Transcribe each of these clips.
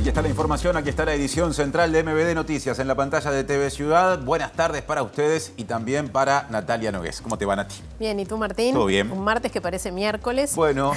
Aquí está la información, aquí está la edición central de MBD Noticias en la pantalla de TV Ciudad. Buenas tardes para ustedes y también para Natalia Nogués. ¿Cómo te van a ti? Bien, ¿y tú, Martín? Todo bien. Un martes que parece miércoles. Bueno,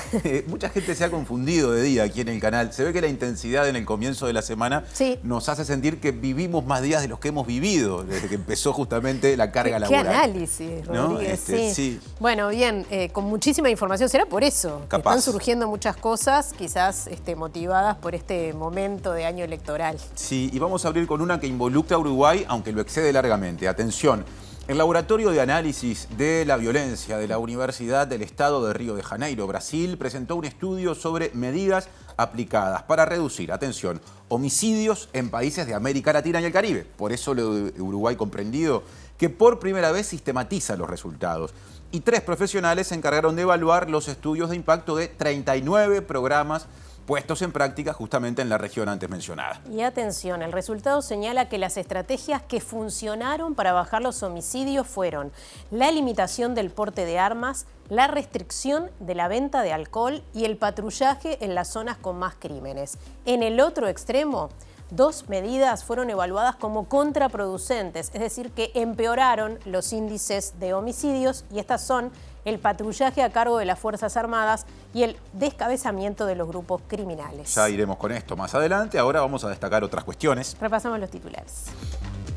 mucha gente se ha confundido de día aquí en el canal. Se ve que la intensidad en el comienzo de la semana nos hace sentir que vivimos más días de los que hemos vivido desde que empezó justamente la carga laboral. ¿Qué análisis, Rodríguez? ¿No? Sí. Bueno, bien, con muchísima información. ¿Será por eso? Capaz. Están surgiendo muchas cosas, quizás motivadas por este momento de año electoral. Sí, y vamos a abrir con una que involucra a Uruguay, aunque lo excede largamente. Atención, el Laboratorio de Análisis de la Violencia de la Universidad del Estado de Río de Janeiro, Brasil, presentó un estudio sobre medidas aplicadas para reducir, atención, homicidios en países de América Latina y el Caribe. Por eso lo de Uruguay comprendido, que por primera vez sistematiza los resultados. Y 3 profesionales se encargaron de evaluar los estudios de impacto de 39 programas puestos en práctica justamente en la región antes mencionada. Y atención, el resultado señala que las estrategias que funcionaron para bajar los homicidios fueron la limitación del porte de armas, la restricción de la venta de alcohol y el patrullaje en las zonas con más crímenes. En el otro extremo, 2 medidas fueron evaluadas como contraproducentes, es decir, que empeoraron los índices de homicidios, y estas son el patrullaje a cargo de las Fuerzas Armadas y el descabezamiento de los grupos criminales. Ya iremos con esto más adelante. Ahora vamos a destacar otras cuestiones. Repasamos los titulares.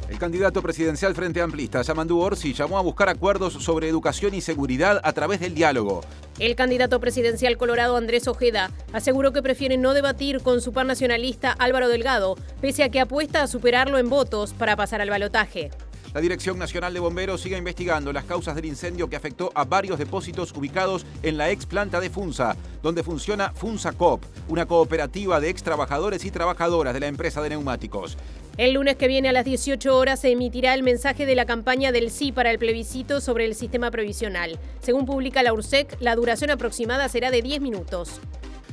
El candidato presidencial Frente Amplista, Yamandu Orsi, llamó a buscar acuerdos sobre educación y seguridad a través del diálogo. El candidato presidencial colorado Andrés Ojeda aseguró que prefiere no debatir con su par nacionalista Álvaro Delgado, pese a que apuesta a superarlo en votos para pasar al balotaje. La Dirección Nacional de Bomberos sigue investigando las causas del incendio que afectó a varios depósitos ubicados en la ex planta de Funza, donde funciona FunzaCoop, una cooperativa de ex trabajadores y trabajadoras de la empresa de neumáticos. El lunes que viene a las 18 horas se emitirá el mensaje de la campaña del sí para el plebiscito sobre el sistema previsional. Según publica la URSEC, la duración aproximada será de 10 minutos.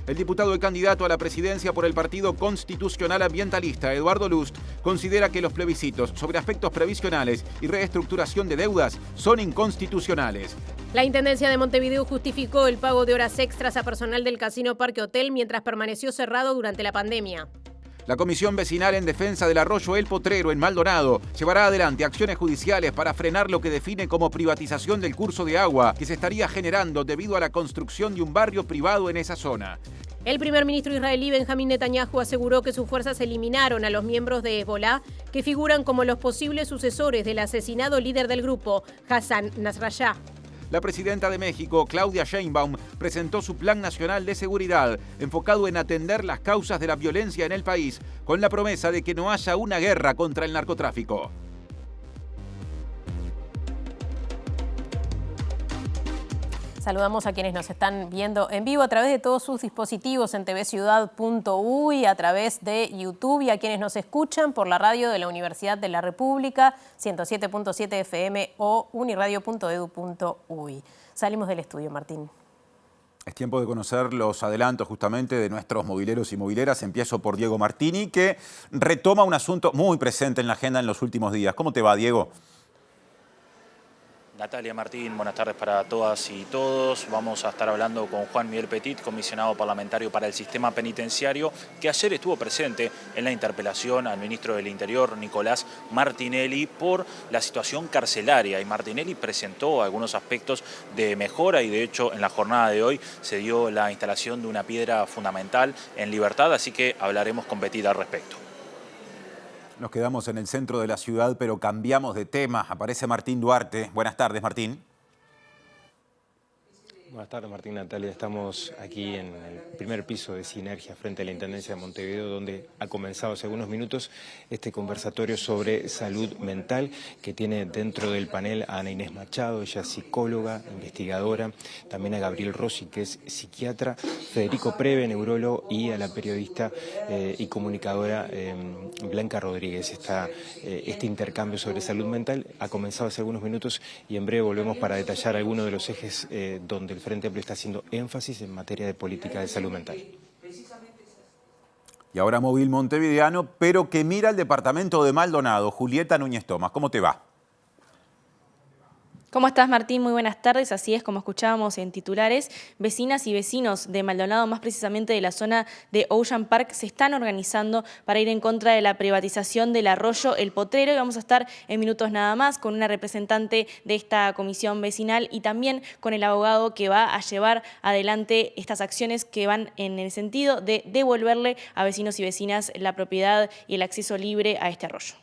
El diputado y candidato a la presidencia por el Partido Constitucional Ambientalista, Eduardo Lust, considera que los plebiscitos sobre aspectos previsionales y reestructuración de deudas son inconstitucionales. La Intendencia de Montevideo justificó el pago de horas extras a personal del Casino Parque Hotel mientras permaneció cerrado durante la pandemia. La Comisión Vecinal en Defensa del Arroyo El Potrero en Maldonado llevará adelante acciones judiciales para frenar lo que define como privatización del curso de agua que se estaría generando debido a la construcción de un barrio privado en esa zona. El primer ministro israelí Benjamín Netanyahu aseguró que sus fuerzas eliminaron a los miembros de Hezbolá que figuran como los posibles sucesores del asesinado líder del grupo, Hassan Nasrallah. La presidenta de México, Claudia Sheinbaum, presentó su Plan Nacional de Seguridad, enfocado en atender las causas de la violencia en el país, con la promesa de que no haya una guerra contra el narcotráfico. Saludamos a quienes nos están viendo en vivo a través de todos sus dispositivos en tvciudad.uy, a través de YouTube, y a quienes nos escuchan por la radio de la Universidad de la República, 107.7 FM o uniradio.edu.uy. Salimos del estudio, Martín. Es tiempo de conocer los adelantos justamente de nuestros mobileros y mobileras. Empiezo por Diego Martini, que retoma un asunto muy presente en la agenda en los últimos días. ¿Cómo te va, Diego? Natalia, Martín, buenas tardes para todas y todos. Vamos a estar hablando con Juan Miguel Petit, comisionado parlamentario para el sistema penitenciario, que ayer estuvo presente en la interpelación al ministro del Interior, Nicolás Martinelli, por la situación carcelaria. Y Martinelli presentó algunos aspectos de mejora y de hecho en la jornada de hoy se dio la instalación de una piedra fundamental en Libertad, así que hablaremos con Petit al respecto. Nos quedamos en el centro de la ciudad, pero cambiamos de tema. Aparece Martín Duarte. Buenas tardes, Martín. Buenas tardes, Martín, Natalia. Estamos aquí en el primer piso de Sinergia frente a la Intendencia de Montevideo, donde ha comenzado hace algunos minutos este conversatorio sobre salud mental que tiene dentro del panel a Ana Inés Machado, ella es psicóloga, investigadora, también a Gabriel Rossi, que es psiquiatra, Federico Preve, neurólogo, y a la periodista y comunicadora Blanca Rodríguez. Este intercambio sobre salud mental ha comenzado hace algunos minutos y en breve volvemos para detallar algunos de los ejes donde el Frente Amplio está haciendo énfasis en materia de política de salud mental. Y ahora móvil montevideano, pero que mira al departamento de Maldonado. Julieta Núñez Tomás, ¿cómo te va? ¿Cómo estás, Martín? Muy buenas tardes. Así es, como escuchábamos en titulares, vecinas y vecinos de Maldonado, más precisamente de la zona de Ocean Park, se están organizando para ir en contra de la privatización del arroyo El Potrero. Y vamos a estar en minutos nada más con una representante de esta comisión vecinal y también con el abogado que va a llevar adelante estas acciones que van en el sentido de devolverle a vecinos y vecinas la propiedad y el acceso libre a este arroyo.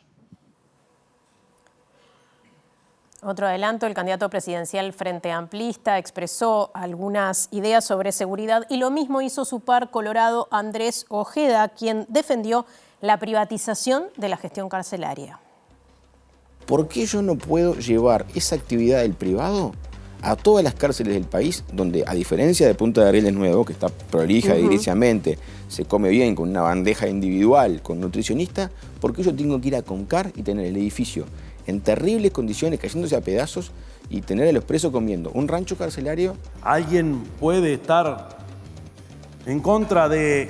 Otro adelanto, el candidato presidencial Frente Amplista expresó algunas ideas sobre seguridad y lo mismo hizo su par colorado Andrés Ojeda, quien defendió la privatización de la gestión carcelaria. ¿Por qué yo no puedo llevar esa actividad del privado a todas las cárceles del país, donde a diferencia de Punta de Rieles Nuevo, que está prolija ediliciamente, se come bien con una bandeja individual, con nutricionista, ¿por qué yo tengo que ir a Concar y tener el edificio en terribles condiciones, cayéndose a pedazos, y tener a los presos comiendo un rancho carcelario? ¿Alguien puede estar en contra de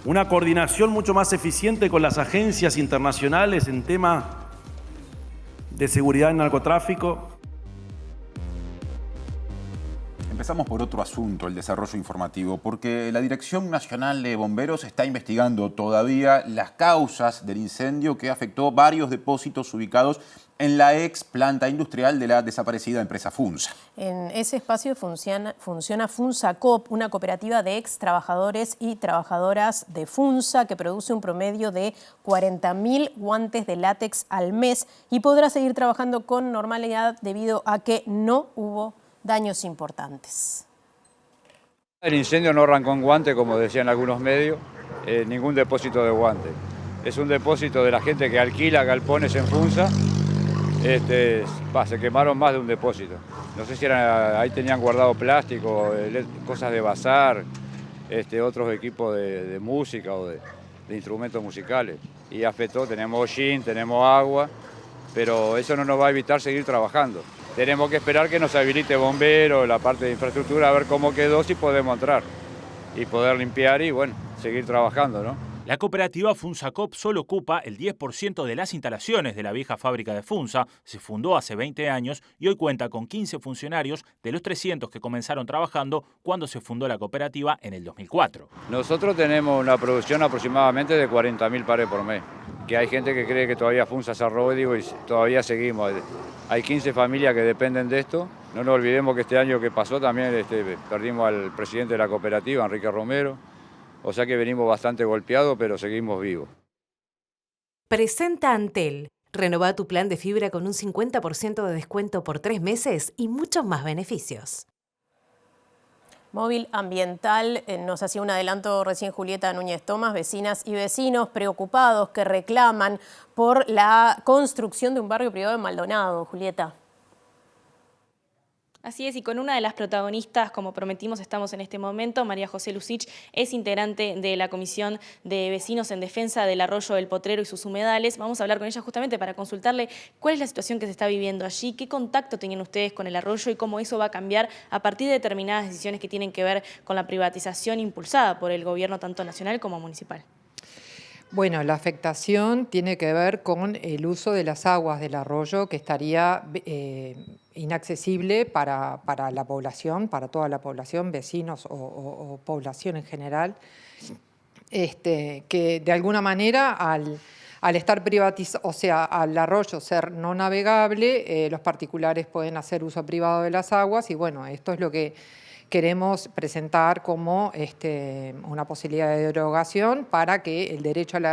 una coordinación mucho más eficiente con las agencias internacionales en tema de seguridad y narcotráfico? Empezamos por otro asunto, el desarrollo informativo, porque la Dirección Nacional de Bomberos está investigando todavía las causas del incendio que afectó varios depósitos ubicados en la ex planta industrial de la desaparecida empresa Funsa. En ese espacio funciona FunsaCoop, una cooperativa de ex trabajadores y trabajadoras de Funsa que produce un promedio de 40.000 guantes de látex al mes y podrá seguir trabajando con normalidad debido a que no hubo daños importantes. El incendio no arrancó en guante, como decían algunos medios, ningún depósito de guante. Es un depósito de la gente que alquila galpones en Funsa. Se quemaron más de un depósito. No sé si ahí tenían guardado plástico, cosas de bazar, otros equipos de música o de instrumentos musicales. Y afectó, tenemos hollín, tenemos agua, pero eso no nos va a evitar seguir trabajando. Tenemos que esperar que nos habilite bomberos, la parte de infraestructura, a ver cómo quedó, si podemos entrar y poder limpiar y, bueno, seguir trabajando, ¿no? La cooperativa FunsaCoop solo ocupa el 10% de las instalaciones de la vieja fábrica de Funsa. Se fundó hace 20 años y hoy cuenta con 15 funcionarios de los 300 que comenzaron trabajando cuando se fundó la cooperativa en el 2004. Nosotros tenemos una producción aproximadamente de 40.000 pares por mes. Que hay gente que cree que todavía Funsa se robó, digo, y todavía seguimos. Hay 15 familias que dependen de esto. No nos olvidemos que este año que pasó también perdimos al presidente de la cooperativa, Enrique Romero. O sea que venimos bastante golpeados, pero seguimos vivos. Presenta Antel. Renová tu plan de fibra con un 50% de descuento por 3 meses y muchos más beneficios. Móvil Ambiental nos hacía un adelanto recién Julieta Núñez Tomás, vecinas y vecinos preocupados que reclaman por la construcción de un barrio privado en Maldonado. Julieta. Así es, y con una de las protagonistas, como prometimos, estamos en este momento. María José Lucich es integrante de la Comisión de Vecinos en Defensa del Arroyo del Potrero y sus humedales. Vamos a hablar con ella justamente para consultarle cuál es la situación que se está viviendo allí, qué contacto tenían ustedes con el arroyo y cómo eso va a cambiar a partir de determinadas decisiones que tienen que ver con la privatización impulsada por el gobierno tanto nacional como municipal. Bueno, la afectación tiene que ver con el uso de las aguas del arroyo, que estaría inaccesible para la población, para toda la población, vecinos o población en general, que de alguna manera al estar privatizado, o sea, al arroyo ser no navegable, los particulares pueden hacer uso privado de las aguas y bueno, esto es lo que queremos presentar como una posibilidad de derogación para que el derecho al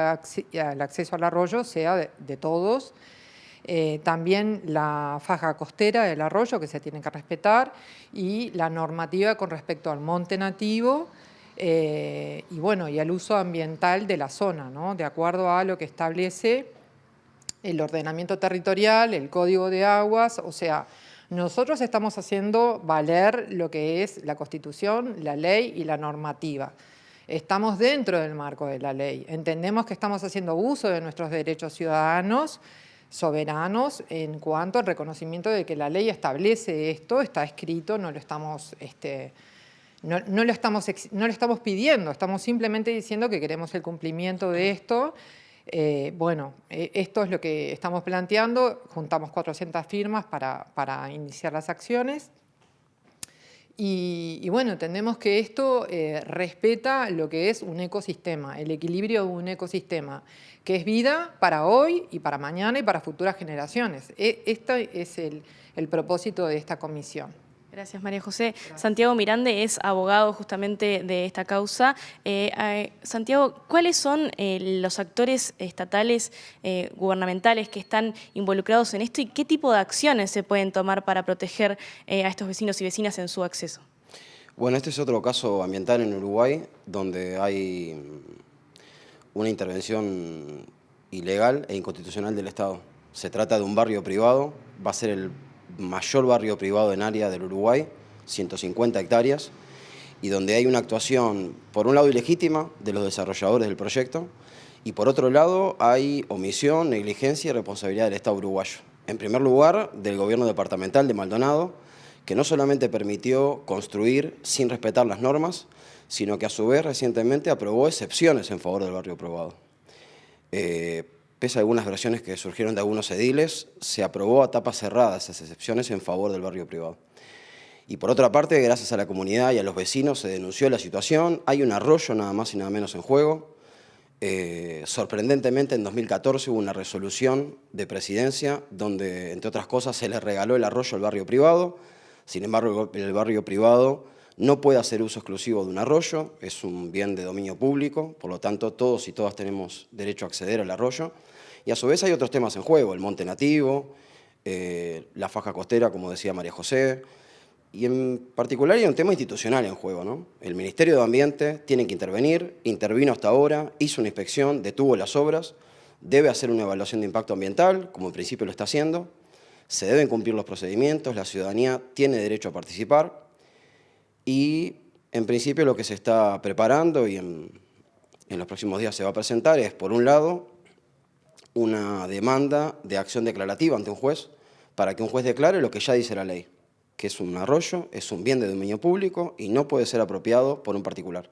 acceso al arroyo sea de todos. También la faja costera del arroyo que se tiene que respetar y la normativa con respecto al monte nativo y bueno, y al uso ambiental de la zona, ¿no? De acuerdo a lo que establece el ordenamiento territorial, el código de aguas, o sea, nosotros estamos haciendo valer lo que es la Constitución, la ley y la normativa. Estamos dentro del marco de la ley. Entendemos que estamos haciendo uso de nuestros derechos ciudadanos, soberanos, en cuanto al reconocimiento de que la ley establece esto, está escrito, no lo estamos pidiendo, estamos simplemente diciendo que queremos el cumplimiento de esto. Esto es lo que estamos planteando. Juntamos 400 firmas para iniciar las acciones. Y bueno, entendemos que esto respeta lo que es un ecosistema, el equilibrio de un ecosistema, que es vida para hoy y para mañana y para futuras generaciones. Este es el propósito de esta comisión. Gracias, María José. Gracias. Santiago Mirande es abogado justamente de esta causa. Santiago, ¿cuáles son los actores estatales, gubernamentales que están involucrados en esto y qué tipo de acciones se pueden tomar para proteger a estos vecinos y vecinas en su acceso? Bueno, este es otro caso ambiental en Uruguay donde hay una intervención ilegal e inconstitucional del Estado. Se trata de un barrio privado, va a ser el mayor barrio privado en área del Uruguay, 150 hectáreas, y donde hay una actuación, por un lado, ilegítima de los desarrolladores del proyecto, y por otro lado hay omisión, negligencia y responsabilidad del Estado uruguayo. En primer lugar, del gobierno departamental de Maldonado, que no solamente permitió construir sin respetar las normas, sino que a su vez recientemente aprobó excepciones en favor del barrio privado. Pese a algunas versiones que surgieron de algunos ediles, se aprobó a tapas cerradas esas excepciones en favor del barrio privado. Y por otra parte, gracias a la comunidad y a los vecinos se denunció la situación. Hay un arroyo nada más y nada menos en juego. Sorprendentemente, en 2014 hubo una resolución de presidencia donde, entre otras cosas, se le regaló el arroyo al barrio privado. Sin embargo, el barrio privado no puede hacer uso exclusivo de un arroyo, es un bien de dominio público, por lo tanto todos y todas tenemos derecho a acceder al arroyo. Y a su vez hay otros temas en juego, el monte nativo, la faja costera, como decía María José, y en particular hay un tema institucional en juego, ¿no? El Ministerio de Ambiente tiene que intervenir, intervino hasta ahora, hizo una inspección, detuvo las obras, debe hacer una evaluación de impacto ambiental, como en principio lo está haciendo, se deben cumplir los procedimientos, la ciudadanía tiene derecho a participar, y en principio lo que se está preparando y en los próximos días se va a presentar es, por un lado, una demanda de acción declarativa ante un juez para que un juez declare lo que ya dice la ley, que es un arroyo, es un bien de dominio público y no puede ser apropiado por un particular.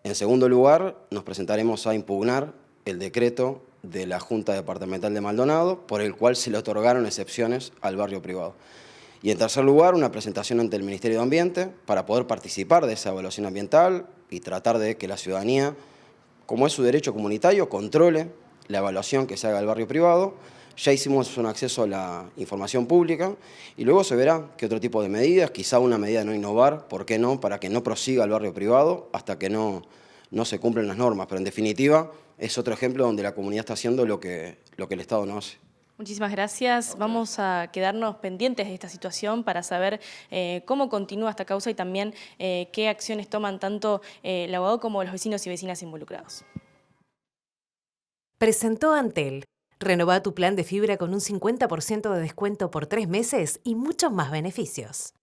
En segundo lugar, nos presentaremos a impugnar el decreto de la Junta Departamental de Maldonado por el cual se le otorgaron excepciones al barrio privado. Y en tercer lugar, una presentación ante el Ministerio de Ambiente para poder participar de esa evaluación ambiental y tratar de que la ciudadanía, como es su derecho comunitario, controle la evaluación que se haga al barrio privado. Ya hicimos un acceso a la información pública y luego se verá qué otro tipo de medidas, quizá una medida de no innovar, ¿por qué no?, para que no prosiga el barrio privado hasta que no se cumplen las normas. Pero en definitiva es otro ejemplo donde la comunidad está haciendo lo que el Estado no hace. Muchísimas gracias. Vamos a quedarnos pendientes de esta situación para saber cómo continúa esta causa y también qué acciones toman tanto el abogado como los vecinos y vecinas involucrados. Presentó Antel. Renová tu plan de fibra con un 50% de descuento por 3 meses y muchos más beneficios.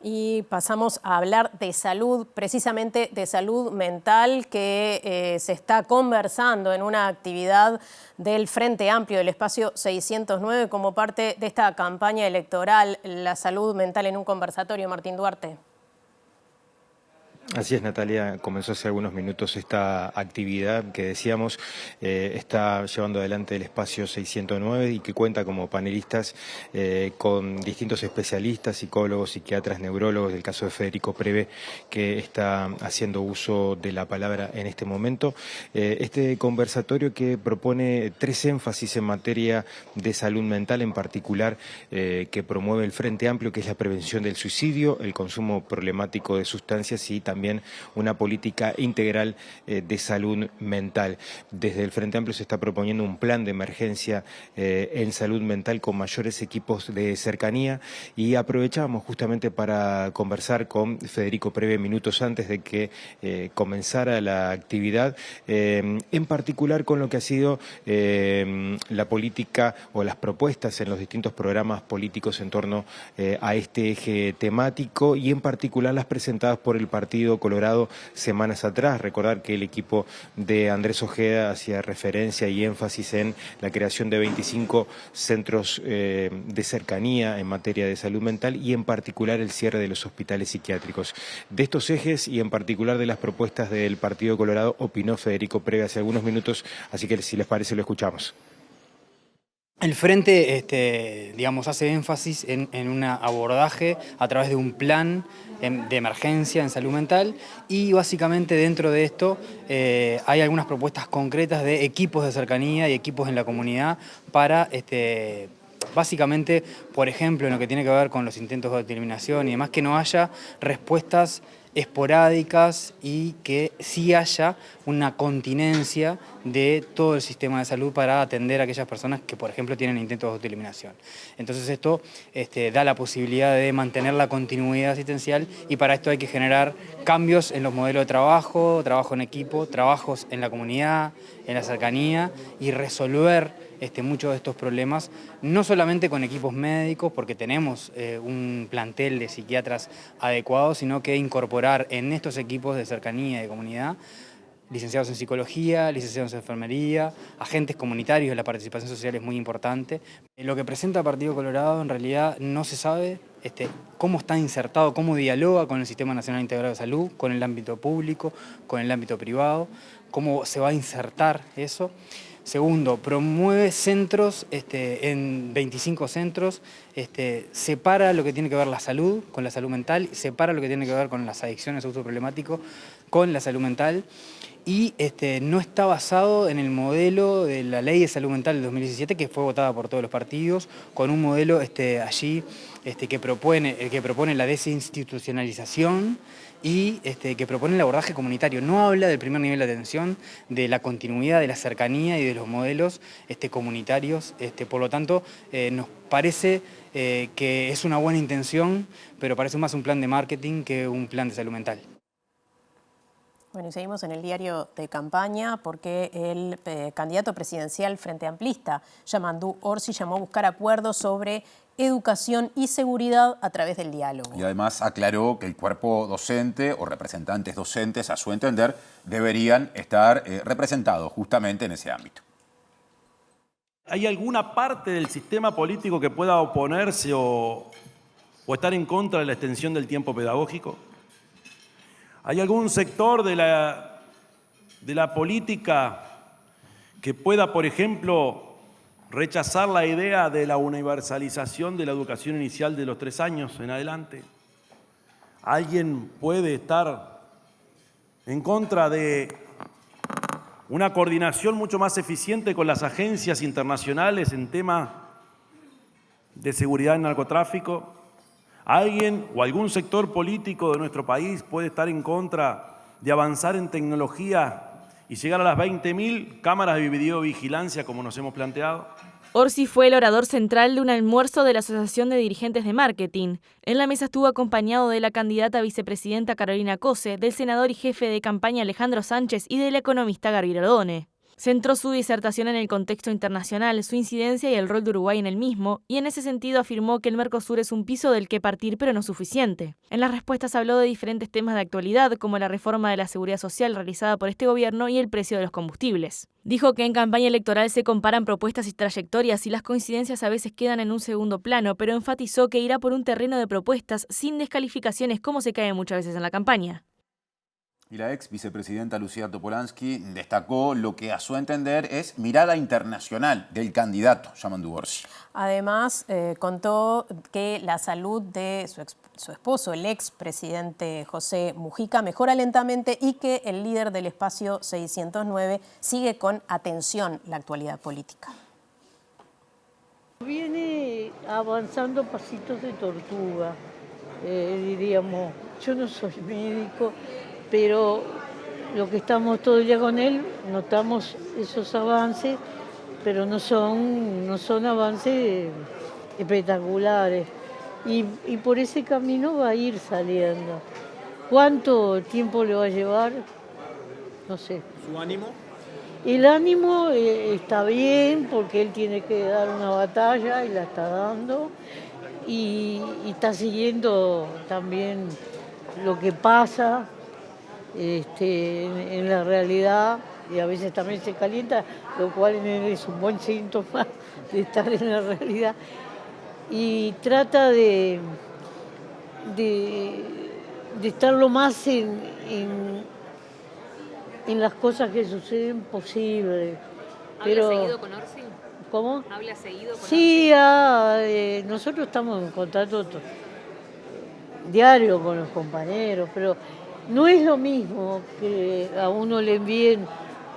Y pasamos a hablar de salud, precisamente de salud mental, que se está conversando en una actividad del Frente Amplio del Espacio 609 como parte de esta campaña electoral, la salud mental en un conversatorio. Martín Duarte. Así es, Natalia, comenzó hace algunos minutos esta actividad que decíamos está llevando adelante el Espacio 609 y que cuenta como panelistas con distintos especialistas, psicólogos, psiquiatras, neurólogos, del caso de Federico Preve, que está haciendo uso de la palabra en este momento. Este conversatorio que propone 3 énfasis en materia de salud mental, en particular que promueve el Frente Amplio, que es la prevención del suicidio, el consumo problemático de sustancias y también una política integral de salud mental. Desde el Frente Amplio se está proponiendo un plan de emergencia en salud mental con mayores equipos de cercanía y aprovechamos justamente para conversar con Federico Preve minutos antes de que comenzara la actividad, en particular con lo que ha sido la política o las propuestas en los distintos programas políticos en torno a este eje temático y en particular las presentadas por el partido Partido Colorado semanas atrás. Recordar que el equipo de Andrés Ojeda hacía referencia y énfasis en la creación de 25 centros de cercanía en materia de salud mental y en particular el cierre de los hospitales psiquiátricos. De estos ejes y en particular de las propuestas del Partido Colorado opinó Federico Preve hace algunos minutos, así que si les parece lo escuchamos. El Frente, digamos, hace énfasis en un abordaje a través de un plan de emergencia en salud mental y básicamente dentro de esto hay algunas propuestas concretas de equipos de cercanía y equipos en la comunidad para, básicamente, por ejemplo, en lo que tiene que ver con los intentos de autoeliminación y demás, que no haya respuestas esporádicas y que sí haya una continencia de todo el sistema de salud para atender a aquellas personas que, por ejemplo, tienen intentos de autoeliminación. Entonces esto da la posibilidad de mantener la continuidad asistencial y para esto hay que generar cambios en los modelos de trabajo, trabajo en equipo, trabajos en la comunidad, en la cercanía y resolver muchos de estos problemas, no solamente con equipos médicos, porque tenemos un plantel de psiquiatras adecuado, sino que incorporar en estos equipos de cercanía y de comunidad licenciados en psicología, licenciados en enfermería, agentes comunitarios, la participación social es muy importante. Lo que presenta Partido Colorado en realidad no se sabe cómo está insertado, cómo dialoga con el Sistema Nacional Integrado de Salud, con el ámbito público, con el ámbito privado, cómo se va a insertar eso. Segundo, promueve centros, en 25 centros, separa lo que tiene que ver la salud con la salud mental, separa lo que tiene que ver con las adicciones, uso problemático, con la salud mental y no está basado en el modelo de la Ley de Salud Mental del 2017 que fue votada por todos los partidos, con un modelo allí que propone la desinstitucionalización y que propone el abordaje comunitario. No habla del primer nivel de atención, de la continuidad, de la cercanía y de los modelos comunitarios. Por lo tanto, nos parece que es una buena intención, pero parece más un plan de marketing que un plan de salud mental. Bueno, y seguimos en el diario de campaña porque el candidato presidencial Frente Amplista, Yamandu Orsi, llamó a buscar acuerdos sobre educación y seguridad a través del diálogo. Y además aclaró que el cuerpo docente o representantes docentes, a su entender, deberían estar representados justamente en ese ámbito. ¿Hay alguna parte del sistema político que pueda oponerse o estar en contra de la extensión del tiempo pedagógico? ¿Hay algún sector de la política que pueda, por ejemplo, rechazar la idea de la universalización de la educación inicial de los 3 años en adelante? ¿Alguien puede estar en contra de una coordinación mucho más eficiente con las agencias internacionales en temas de seguridad y narcotráfico? ¿Alguien o algún sector político de nuestro país puede estar en contra de avanzar en tecnología y llegar a las 20.000 cámaras de videovigilancia como nos hemos planteado? Orsi fue el orador central de un almuerzo de la Asociación de Dirigentes de Marketing. En la mesa estuvo acompañado de la candidata a vicepresidenta Carolina Cose, del senador y jefe de campaña Alejandro Sánchez y del economista Gabriel Ordone. Centró su disertación en el contexto internacional, su incidencia y el rol de Uruguay en el mismo, y en ese sentido afirmó que el Mercosur es un piso del que partir pero no suficiente. En las respuestas habló de diferentes temas de actualidad, como la reforma de la seguridad social realizada por este gobierno y el precio de los combustibles. Dijo que en campaña electoral se comparan propuestas y trayectorias y las coincidencias a veces quedan en un segundo plano, pero enfatizó que irá por un terreno de propuestas sin descalificaciones como se cae muchas veces en la campaña. Y la ex vicepresidenta Lucía Topolansky destacó lo que a su entender es mirada internacional del candidato Yamandu Orsi. Además, contó que la salud de su esposo, el expresidente José Mujica, mejora lentamente y que el líder del espacio 609 sigue con atención la actualidad política. Viene avanzando pasitos de tortuga, diríamos. Yo no soy médico, pero lo que estamos todo el día con él, notamos esos avances, pero no son avances espectaculares. Y por ese camino va a ir saliendo. ¿Cuánto tiempo le va a llevar? No sé. ¿Su ánimo? El ánimo está bien porque él tiene que dar una batalla y la está dando. Y está siguiendo también lo que pasa en la realidad, y a veces también se calienta, lo cual es un buen síntoma de estar en la realidad. Y trata de estar lo más en las cosas que suceden posible. ¿Habla seguido con Orsi? ¿Cómo? ¿Habla seguido con Sí, nosotros estamos en contacto diario con los compañeros, pero no es lo mismo que a uno le envíen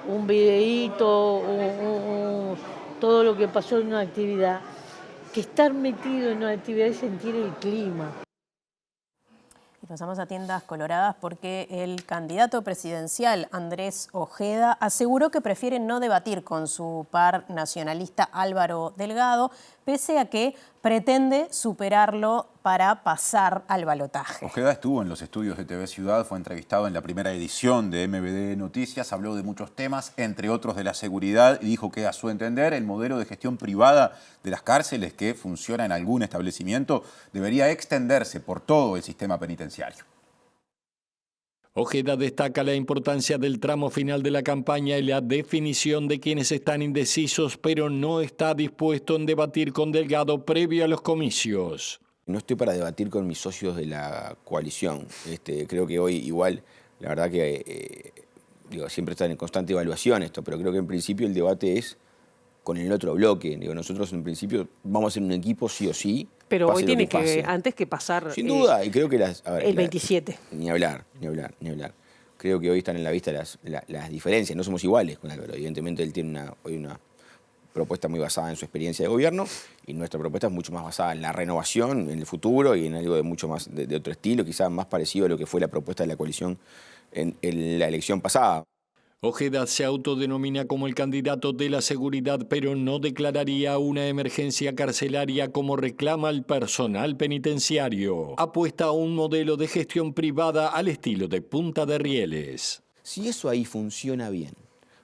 un videíto o todo lo que pasó en una actividad, que estar metido en una actividad y sentir el clima. Y pasamos a tiendas coloradas porque el candidato presidencial Andrés Ojeda aseguró que prefiere no debatir con su par nacionalista Álvaro Delgado, pese a que pretende superarlo para pasar al balotaje. Ojeda estuvo en los estudios de TV Ciudad, fue entrevistado en la primera edición de MBD Noticias, habló de muchos temas, entre otros de la seguridad, y dijo que a su entender el modelo de gestión privada de las cárceles que funciona en algún establecimiento debería extenderse por todo el sistema penitenciario. Ojeda destaca la importancia del tramo final de la campaña y la definición de quienes están indecisos, pero no está dispuesto en debatir con Delgado previo a los comicios. No estoy para debatir con mis socios de la coalición. Creo que hoy igual, la verdad que siempre está en constante evaluación esto, pero creo que en principio el debate es con el otro bloque. Nosotros en principio vamos a ser un equipo sí o sí. Pero hoy tiene que antes que pasar. Sin duda, y creo que el 27. Ni hablar. Creo que hoy están en la vista las diferencias. No somos iguales con Álvaro. Evidentemente él tiene hoy una propuesta muy basada en su experiencia de gobierno y nuestra propuesta es mucho más basada en la renovación, en el futuro y en algo de mucho más de otro estilo, quizás más parecido a lo que fue la propuesta de la coalición en la elección pasada. Ojeda se autodenomina como el candidato de la seguridad, pero no declararía una emergencia carcelaria como reclama el personal penitenciario. Apuesta a un modelo de gestión privada al estilo de Punta de Rieles. Si eso ahí funciona bien,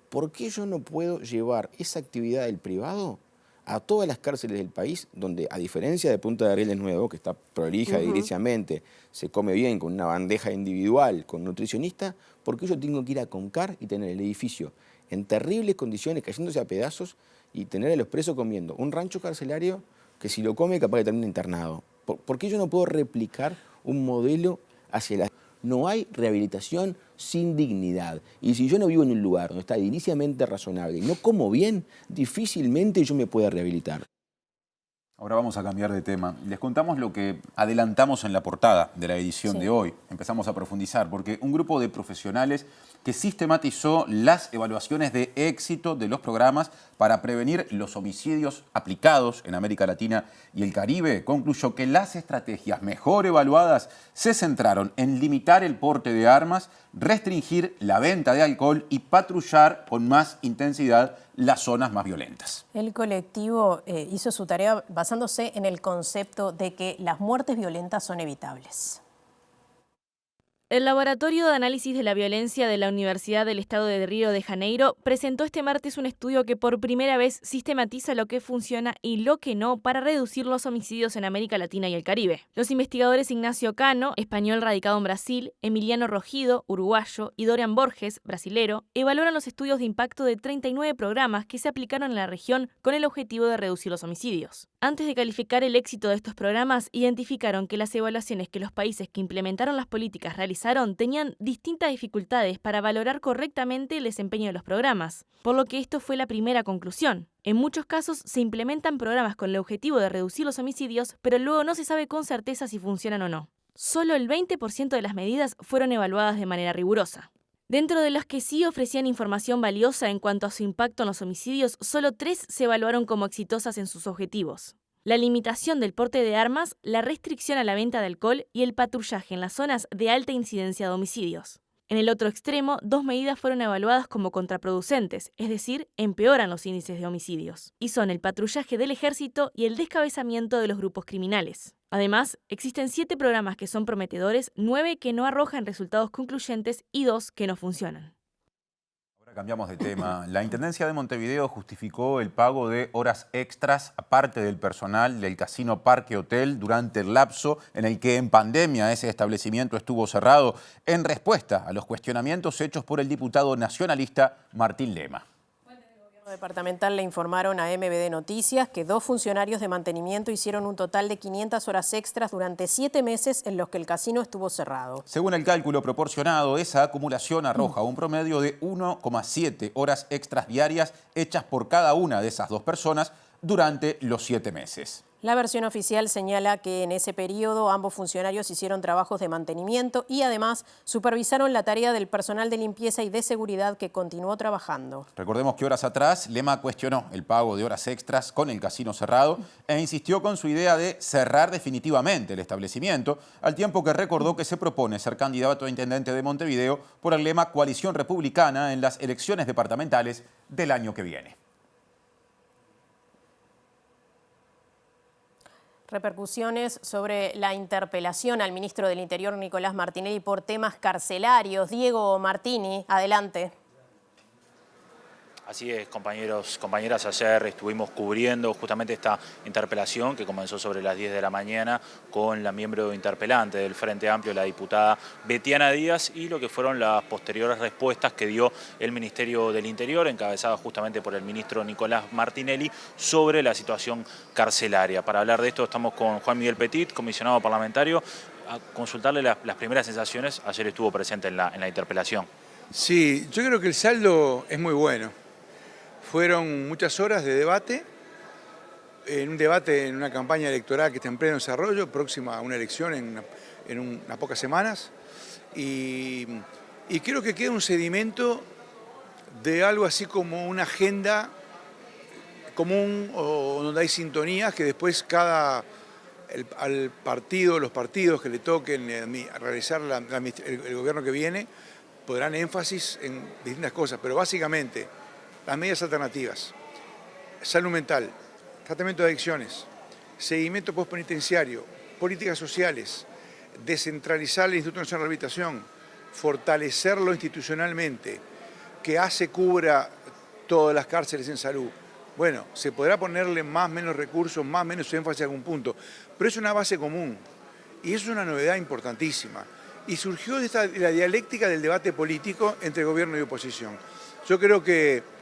¿por qué yo no puedo llevar esa actividad del privado a todas las cárceles del país, donde a diferencia de Punta de Rieles Nuevo, que está prolija ediliciamente, se come bien con una bandeja individual, con nutricionista, ¿por qué yo tengo que ir a Concar y tener el edificio en terribles condiciones, cayéndose a pedazos, y tener a los presos comiendo un rancho carcelario que si lo come capaz de terminar internado? ¿Por qué yo no puedo replicar un modelo hacia la... No hay rehabilitación sin dignidad. Y si yo no vivo en un lugar donde está ediliciamente razonable y no como bien, difícilmente yo me pueda rehabilitar. Ahora vamos a cambiar de tema. Les contamos lo que adelantamos en la portada de la edición de hoy. Empezamos a profundizar porque un grupo de profesionales que sistematizó las evaluaciones de éxito de los programas para prevenir los homicidios aplicados en América Latina y el Caribe concluyó que las estrategias mejor evaluadas se centraron en limitar el porte de armas, restringir la venta de alcohol y patrullar con más intensidad las zonas más violentas. El colectivo hizo su tarea basándose en el concepto de que las muertes violentas son evitables. El Laboratorio de Análisis de la Violencia de la Universidad del Estado de Río de Janeiro presentó este martes un estudio que por primera vez sistematiza lo que funciona y lo que no para reducir los homicidios en América Latina y el Caribe. Los investigadores Ignacio Cano, español radicado en Brasil, Emiliano Rogido, uruguayo, y Dorian Borges, brasilero, evaluaron los estudios de impacto de 39 programas que se aplicaron en la región con el objetivo de reducir los homicidios. Antes de calificar el éxito de estos programas, identificaron que las evaluaciones que los países que implementaron las políticas realizaron tenían distintas dificultades para valorar correctamente el desempeño de los programas, por lo que esto fue la primera conclusión. En muchos casos se implementan programas con el objetivo de reducir los homicidios, pero luego no se sabe con certeza si funcionan o no. Solo el 20% de las medidas fueron evaluadas de manera rigurosa. Dentro de los que sí ofrecían información valiosa en cuanto a su impacto en los homicidios, solo 3 se evaluaron como exitosas en sus objetivos: la limitación del porte de armas, la restricción a la venta de alcohol y el patrullaje en las zonas de alta incidencia de homicidios. En el otro extremo, 2 medidas fueron evaluadas como contraproducentes, es decir, empeoran los índices de homicidios, y son el patrullaje del ejército y el descabezamiento de los grupos criminales. Además, existen 7 programas que son prometedores, 9 que no arrojan resultados concluyentes y 2 que no funcionan. Cambiamos de tema. La Intendencia de Montevideo justificó el pago de horas extras aparte del personal del Casino Parque Hotel durante el lapso en el que en pandemia ese establecimiento estuvo cerrado, en respuesta a los cuestionamientos hechos por el diputado nacionalista Martín Lema. Departamental le informaron a MBD Noticias que 2 funcionarios de mantenimiento hicieron un total de 500 horas extras durante 7 meses en los que el casino estuvo cerrado. Según el cálculo proporcionado, esa acumulación arroja un promedio de 1,7 horas extras diarias hechas por cada una de esas 2 personas durante los 7 meses. La versión oficial señala que en ese periodo ambos funcionarios hicieron trabajos de mantenimiento y además supervisaron la tarea del personal de limpieza y de seguridad que continuó trabajando. Recordemos que horas atrás Lema cuestionó el pago de horas extras con el casino cerrado e insistió con su idea de cerrar definitivamente el establecimiento, al tiempo que recordó que se propone ser candidato a intendente de Montevideo por el lema Coalición Republicana en las elecciones departamentales del año que viene. Repercusiones sobre la interpelación al ministro del Interior, Nicolás Martinelli, por temas carcelarios. Diego Martini, adelante. Así es, compañeros, compañeras, ayer estuvimos cubriendo justamente esta interpelación que comenzó sobre las 10 de la mañana con la miembro interpelante del Frente Amplio, la diputada Betiana Díaz, y lo que fueron las posteriores respuestas que dio el Ministerio del Interior, encabezada justamente por el ministro Nicolás Martinelli, sobre la situación carcelaria. Para hablar de esto estamos con Juan Miguel Petit, comisionado parlamentario, a consultarle las primeras sensaciones. Ayer estuvo presente en la interpelación. Sí, yo creo que el saldo es muy bueno. Fueron muchas horas de debate, en un debate en una campaña electoral que está en pleno desarrollo, próxima a una elección en unas pocas semanas, y creo que queda un sedimento de algo así como una agenda común o donde hay sintonías que después los partidos que le toquen realizar el gobierno que viene podrán énfasis en distintas cosas, pero básicamente las medidas alternativas, salud mental, tratamiento de adicciones, seguimiento postpenitenciario, políticas sociales, descentralizar el Instituto Nacional de Rehabilitación, fortalecerlo institucionalmente, que cubra todas las cárceles en salud. Bueno, se podrá ponerle más o menos recursos, más o menos énfasis a algún punto, pero es una base común y eso es una novedad importantísima. Y surgió de la dialéctica del debate político entre gobierno y oposición. Yo creo que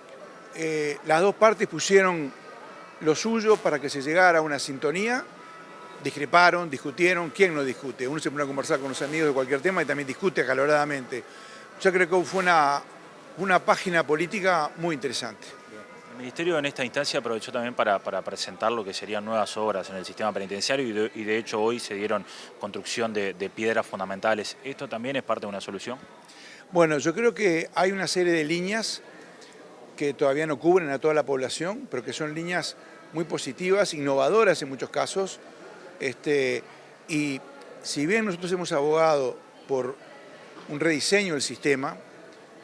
las dos partes pusieron lo suyo para que se llegara a una sintonía, discreparon, discutieron. ¿Quién no discute? Uno se pone a conversar con los amigos de cualquier tema y también discute acaloradamente. Yo creo que fue una página política muy interesante. El Ministerio en esta instancia aprovechó también para presentar lo que serían nuevas obras en el sistema penitenciario y de hecho hoy se dieron construcción de piedras fundamentales. ¿Esto también es parte de una solución? Bueno, yo creo que hay una serie de líneas que todavía no cubren a toda la población, pero que son líneas muy positivas, innovadoras en muchos casos. Y si bien nosotros hemos abogado por un rediseño del sistema,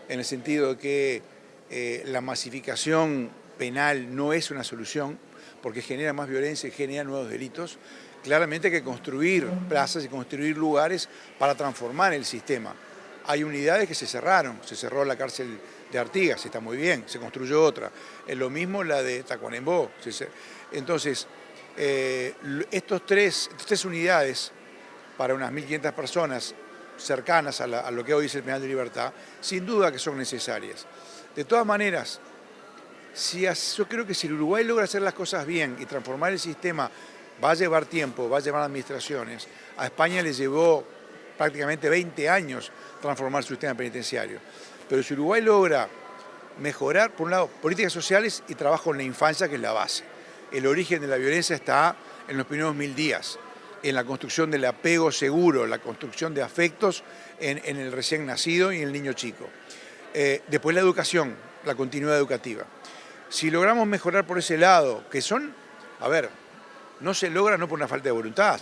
en el sentido de que la masificación penal no es una solución, porque genera más violencia y genera nuevos delitos, claramente hay que construir plazas y construir lugares para transformar el sistema. Hay unidades que se cerraron, se cerró la cárcel de Artigas, está muy bien, se construyó otra. Es lo mismo la de Tacuarembó. Entonces, estas tres unidades para unas 1.500 personas cercanas a lo que hoy es el penal de Libertad, sin duda que son necesarias. De todas maneras, yo creo que si el Uruguay logra hacer las cosas bien y transformar el sistema, va a llevar tiempo, va a llevar administraciones. A España le llevó prácticamente 20 años transformar su sistema penitenciario. Pero si Uruguay logra mejorar, por un lado, políticas sociales y trabajo en la infancia, que es la base. El origen de la violencia está en los primeros 1000 días, en la construcción del apego seguro, la construcción de afectos en el recién nacido y en el niño chico. Después la educación, la continuidad educativa. Si logramos mejorar por ese lado, que son, no se logra no por una falta de voluntad,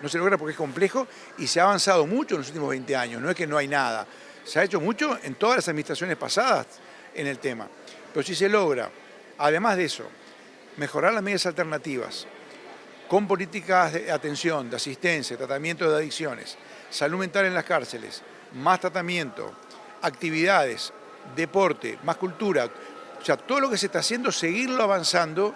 no se logra porque es complejo y se ha avanzado mucho en los últimos 20 años, no es que no hay nada. Se ha hecho mucho en todas las administraciones pasadas en el tema. Pero si se logra, además de eso, mejorar las medidas alternativas, con políticas de atención, de asistencia, tratamiento de adicciones, salud mental en las cárceles, más tratamiento, actividades, deporte, más cultura, o sea, todo lo que se está haciendo, seguirlo avanzando.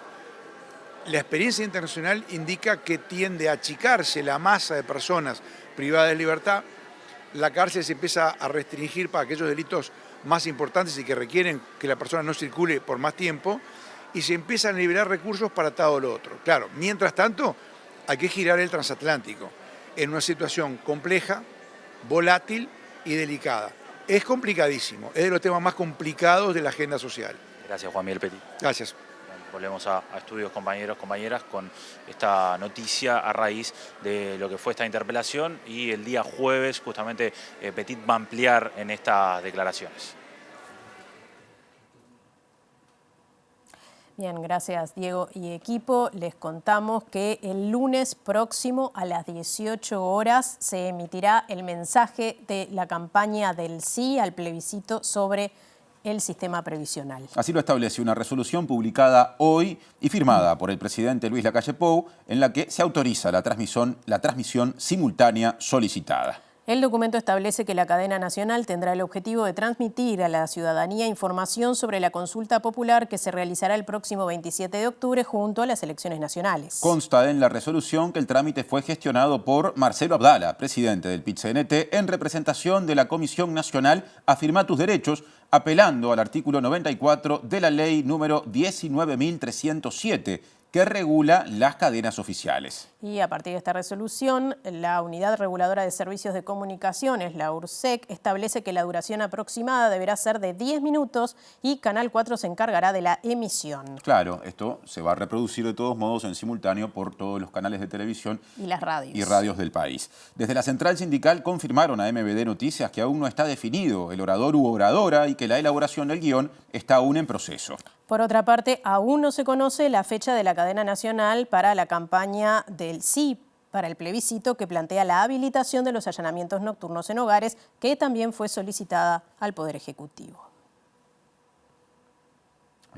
La experiencia internacional indica que tiende a achicarse la masa de personas privadas de libertad. La cárcel se empieza a restringir para aquellos delitos más importantes y que requieren que la persona no circule por más tiempo, y se empiezan a liberar recursos para todo lo otro. Claro, mientras tanto, hay que girar el transatlántico en una situación compleja, volátil y delicada. Es complicadísimo, es de los temas más complicados de la agenda social. Gracias, Juan Miguel Petit. Gracias. Volvemos a estudios, compañeros, compañeras, con esta noticia a raíz de lo que fue esta interpelación, y el día jueves justamente Petit va a ampliar en estas declaraciones. Bien, gracias Diego y equipo. Les contamos que el lunes próximo a las 18 horas se emitirá el mensaje de la campaña del sí al plebiscito sobre el sistema previsional. Así lo establece una resolución publicada hoy y firmada por el presidente Luis Lacalle Pou, en la que se autoriza la transmisión simultánea solicitada. El documento establece que la cadena nacional tendrá el objetivo de transmitir a la ciudadanía información sobre la consulta popular que se realizará el próximo 27 de octubre junto a las elecciones nacionales. Consta en la resolución que el trámite fue gestionado por Marcelo Abdala, presidente del PIT-CNT, en representación de la Comisión Nacional Afirma tus Derechos, apelando al artículo 94 de la ley número 19.307, que regula las cadenas oficiales. Y a partir de esta resolución, la Unidad Reguladora de Servicios de Comunicaciones, la URSEC, establece que la duración aproximada deberá ser de 10 minutos y Canal 4 se encargará de la emisión. Claro, esto se va a reproducir de todos modos en simultáneo por todos los canales de televisión y las radios. Y radios del país. Desde la central sindical confirmaron a MBD Noticias que aún no está definido el orador u oradora y que la elaboración del guión está aún en proceso. Por otra parte, aún no se conoce la fecha de la cadena nacional para la campaña del sí para el plebiscito que plantea la habilitación de los allanamientos nocturnos en hogares, que también fue solicitada al Poder Ejecutivo.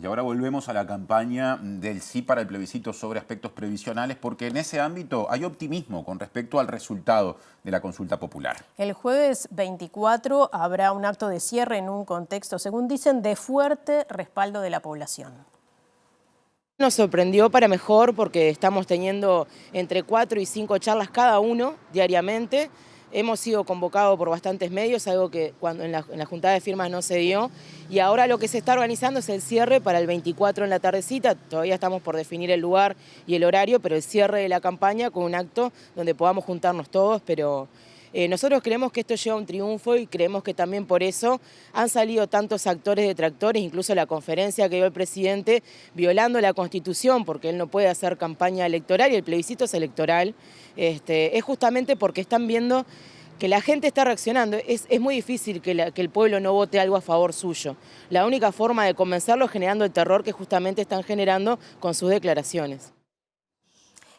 Y ahora volvemos a la campaña del sí para el plebiscito sobre aspectos previsionales, porque en ese ámbito hay optimismo con respecto al resultado de la consulta popular. El jueves 24 habrá un acto de cierre en un contexto, según dicen, de fuerte respaldo de la población. Nos sorprendió para mejor porque estamos teniendo entre 4 y 5 charlas cada uno diariamente. Hemos sido convocados por bastantes medios, algo que cuando en la juntada de firmas no se dio. Y ahora lo que se está organizando es el cierre para el 24 en la tardecita. Todavía estamos por definir el lugar y el horario, pero el cierre de la campaña con un acto donde podamos juntarnos todos. Pero nosotros creemos que esto lleva a un triunfo y creemos que también por eso han salido tantos actores detractores, incluso la conferencia que dio el presidente violando la Constitución, porque él no puede hacer campaña electoral y el plebiscito es electoral. Es justamente porque están viendo que la gente está reaccionando. Es muy difícil que el pueblo no vote algo a favor suyo. La única forma de convencerlo es generando el terror que justamente están generando con sus declaraciones.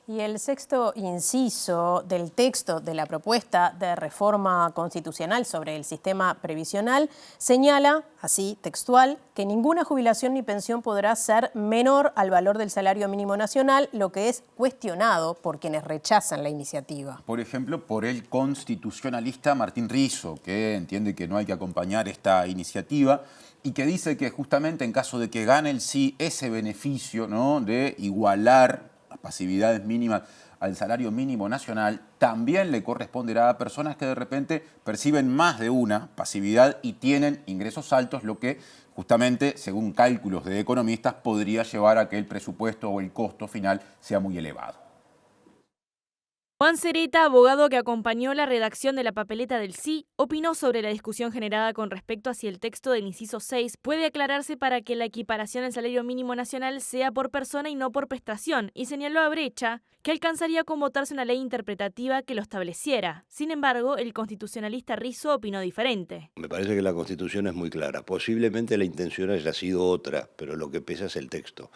Y el sexto inciso del texto de la propuesta de reforma constitucional sobre el sistema previsional señala, así textual, que ninguna jubilación ni pensión podrá ser menor al valor del salario mínimo nacional, lo que es cuestionado por quienes rechazan la iniciativa. Por ejemplo, por el constitucionalista Martín Rizo, que entiende que no hay que acompañar esta iniciativa y que dice que justamente en caso de que gane el sí, ese beneficio, ¿no?, de igualar las pasividades mínimas al salario mínimo nacional también le corresponderá a personas que de repente perciben más de una pasividad y tienen ingresos altos, lo que justamente, según cálculos de economistas, podría llevar a que el presupuesto o el costo final sea muy elevado. Juan Cereta, abogado que acompañó la redacción de la papeleta del sí, opinó sobre la discusión generada con respecto a si el texto del inciso 6 puede aclararse para que la equiparación al salario mínimo nacional sea por persona y no por prestación, y señaló a Brecha que alcanzaría con votarse una ley interpretativa que lo estableciera. Sin embargo, el constitucionalista Rizo opinó diferente. Me parece que la Constitución es muy clara. Posiblemente la intención haya sido otra, pero lo que pesa es el texto.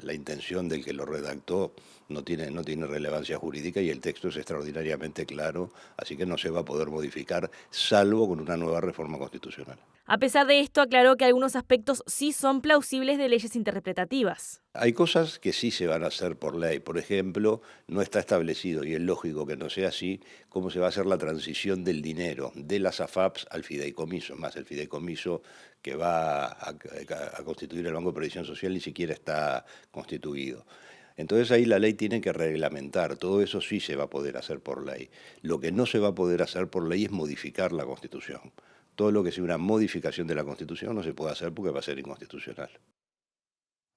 La intención del que lo redactó no tiene relevancia jurídica y el texto texto es extraordinariamente claro, así que no se va a poder modificar, salvo con una nueva reforma constitucional. A pesar de esto, aclaró que algunos aspectos sí son plausibles de leyes interpretativas. Hay cosas que sí se van a hacer por ley. Por ejemplo, no está establecido, y es lógico que no sea así, cómo se va a hacer la transición del dinero de las AFAPs al fideicomiso. Es más, el fideicomiso que va a constituir el Banco de Previsión Social ni siquiera está constituido. Entonces ahí la ley tiene que reglamentar, todo eso sí se va a poder hacer por ley. Lo que no se va a poder hacer por ley es modificar la Constitución. Todo lo que sea una modificación de la Constitución no se puede hacer porque va a ser inconstitucional.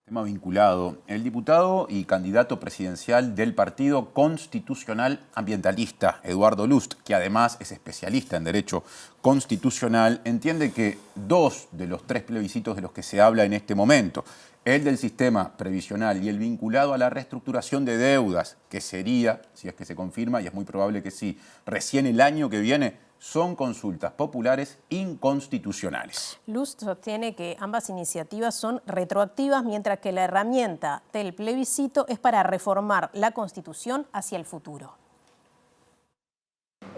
Tema vinculado. El diputado y candidato presidencial del Partido Constitucional Ambientalista, Eduardo Lust, que además es especialista en derecho constitucional, entiende que 2 de los 3 plebiscitos de los que se habla en este momento, el del sistema previsional y el vinculado a la reestructuración de deudas, que sería, si es que se confirma, y es muy probable que sí, recién el año que viene, son consultas populares inconstitucionales. Lust sostiene que ambas iniciativas son retroactivas, mientras que la herramienta del plebiscito es para reformar la Constitución hacia el futuro.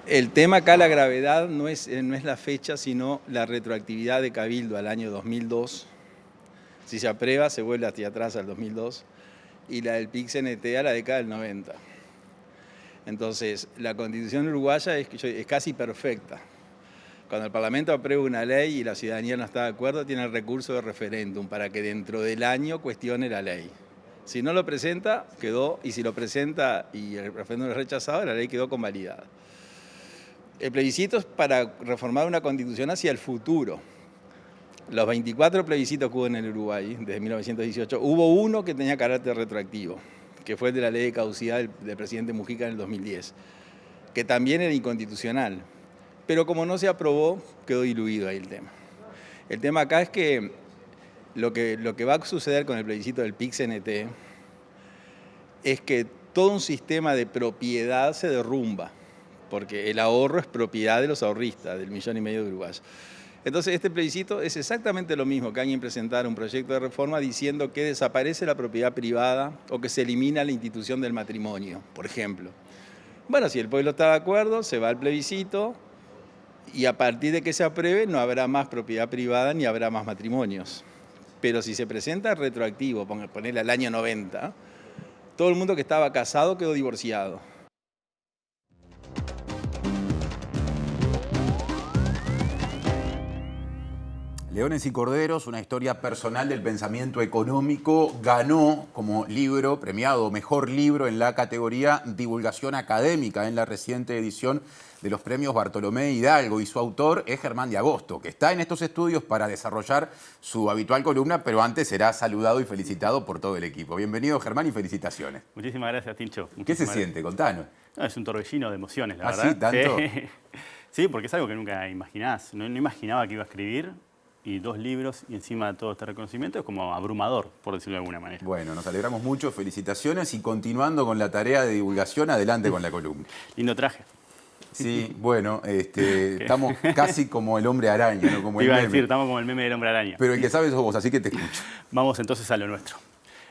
El tema acá, la gravedad, no es la fecha, sino la retroactividad de Cabildo al año 2002. Si se aprueba, se vuelve hacia atrás al 2002. Y la del PIC-CNT a la década del 90. Entonces, la Constitución uruguaya es casi perfecta. Cuando el Parlamento aprueba una ley y la ciudadanía no está de acuerdo, tiene el recurso de referéndum para que dentro del año cuestione la ley. Si no lo presenta, quedó, y si lo presenta y el referéndum es rechazado, la ley quedó convalidada. El plebiscito es para reformar una Constitución hacia el futuro. Los 24 plebiscitos que hubo en el Uruguay, desde 1918, hubo uno que tenía carácter retroactivo, que fue el de la ley de caducidad del presidente Mujica en el 2010, que también era inconstitucional. Pero como no se aprobó, quedó diluido ahí el tema. El tema acá es que lo que va a suceder con el plebiscito del PIC-CNT es que todo un sistema de propiedad se derrumba, porque el ahorro es propiedad de los ahorristas, del 1,5 millones de uruguayos. Entonces, este plebiscito es exactamente lo mismo que alguien presentara un proyecto de reforma diciendo que desaparece la propiedad privada o que se elimina la institución del matrimonio, por ejemplo. Bueno, si el pueblo está de acuerdo, se va al plebiscito y a partir de que se apruebe no habrá más propiedad privada ni habrá más matrimonios. Pero si se presenta retroactivo, ponerle al año 90, todo el mundo que estaba casado quedó divorciado. Leones y Corderos, una historia personal del pensamiento económico, ganó como libro, premiado mejor libro en la categoría Divulgación Académica en la reciente edición de los premios Bartolomé Hidalgo, y su autor es Germán de Agosto, que está en estos estudios para desarrollar su habitual columna, pero antes será saludado y felicitado por todo el equipo. Bienvenido, Germán, y felicitaciones. Muchísimas gracias, Tincho. ¿Qué se siente? Contanos. No, es un torbellino de emociones, la verdad. ¿Ah, sí? ¿Tanto? Sí, porque es algo que nunca imaginás. No imaginaba que iba a escribir. Y 2 libros y encima de todo este reconocimiento es como abrumador, por decirlo de alguna manera. Bueno, nos alegramos mucho, felicitaciones, y continuando con la tarea de divulgación, adelante con la columna. Lindo traje. Sí, bueno, estamos casi como el hombre araña, ¿no? Como Te iba el a meme. decir, estamos como el meme del hombre araña. Pero el que sabe sos vos, así que te escucho. Vamos entonces a lo nuestro.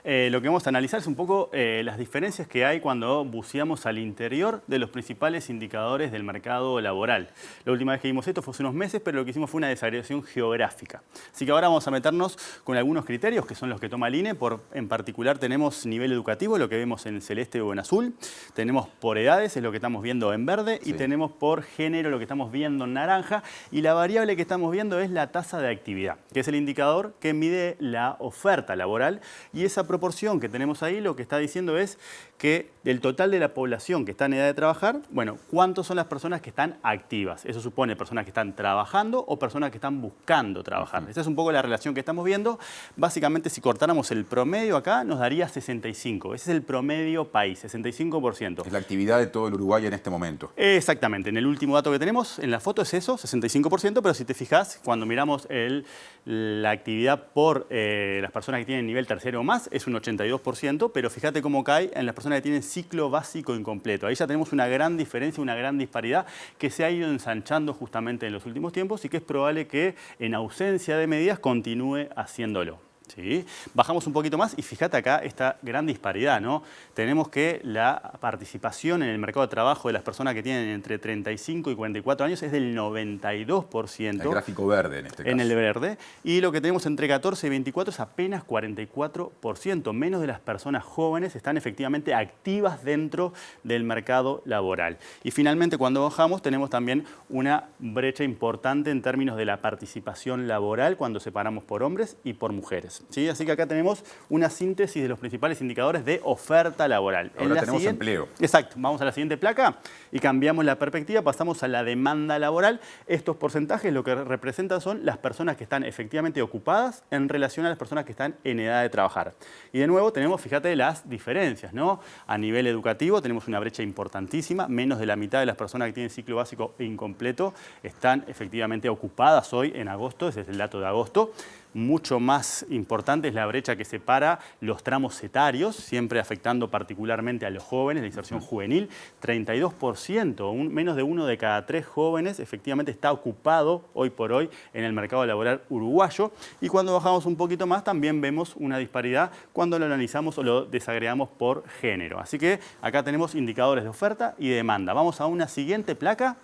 Lo que vamos a analizar es un poco las diferencias que hay cuando buceamos al interior de los principales indicadores del mercado laboral. La última vez que vimos esto fue hace unos meses, pero lo que hicimos fue una desagregación geográfica. Así que ahora vamos a meternos con algunos criterios que son los que toma el INE. En particular tenemos nivel educativo, lo que vemos en celeste o en azul. Tenemos por edades, es lo que estamos viendo en verde. Sí. Y tenemos por género, lo que estamos viendo en naranja. Y la variable que estamos viendo es la tasa de actividad, que es el indicador que mide la oferta laboral. Y esa proporción que tenemos ahí lo que está diciendo es que del total de la población que está en edad de trabajar, bueno, ¿cuántos son las personas que están activas? Eso supone personas que están trabajando o personas que están buscando trabajar. Esa es un poco la relación que estamos viendo. Básicamente, si cortáramos el promedio acá, nos daría 65. Ese es el promedio país, 65%. Es la actividad de todo el Uruguay en este momento. Exactamente. En el último dato que tenemos en la foto es eso, 65%, pero si te fijas, cuando miramos la actividad por las personas que tienen nivel tercero o más, es un 82%, pero fíjate cómo cae en las personas que tienen ciclo básico incompleto. Ahí ya tenemos una gran diferencia, una gran disparidad que se ha ido ensanchando justamente en los últimos tiempos y que es probable que en ausencia de medidas continúe haciéndolo. ¿sí? Bajamos un poquito más y fíjate acá esta gran disparidad, ¿no? Tenemos que la participación en el mercado de trabajo de las personas que tienen entre 35 y 44 años es del 92%. El gráfico verde en este caso. En el verde. Y lo que tenemos entre 14 y 24 es apenas 44%. Menos de las personas jóvenes están efectivamente activas dentro del mercado laboral. Y finalmente, cuando bajamos, tenemos también una brecha importante en términos de la participación laboral cuando separamos por hombres y por mujeres. ¿Sí? Así que acá tenemos una síntesis de los principales indicadores de oferta laboral. Ahora tenemos empleo. Exacto. Vamos a la siguiente placa y cambiamos la perspectiva, pasamos a la demanda laboral. Estos porcentajes lo que representan son las personas que están efectivamente ocupadas en relación a las personas que están en edad de trabajar. Y de nuevo tenemos, fíjate, las diferencias, ¿no? A nivel educativo tenemos una brecha importantísima. Menos de la mitad de las personas que tienen ciclo básico incompleto están efectivamente ocupadas hoy en agosto. Ese es el dato de agosto. Mucho más importante es la brecha que separa los tramos etarios, siempre afectando particularmente a los jóvenes, la inserción juvenil. 32%, menos de 1 de cada 3 jóvenes efectivamente está ocupado hoy por hoy en el mercado laboral uruguayo. Y cuando bajamos un poquito más también vemos una disparidad cuando lo analizamos o lo desagregamos por género. Así que acá tenemos indicadores de oferta y demanda. Vamos a una siguiente placa.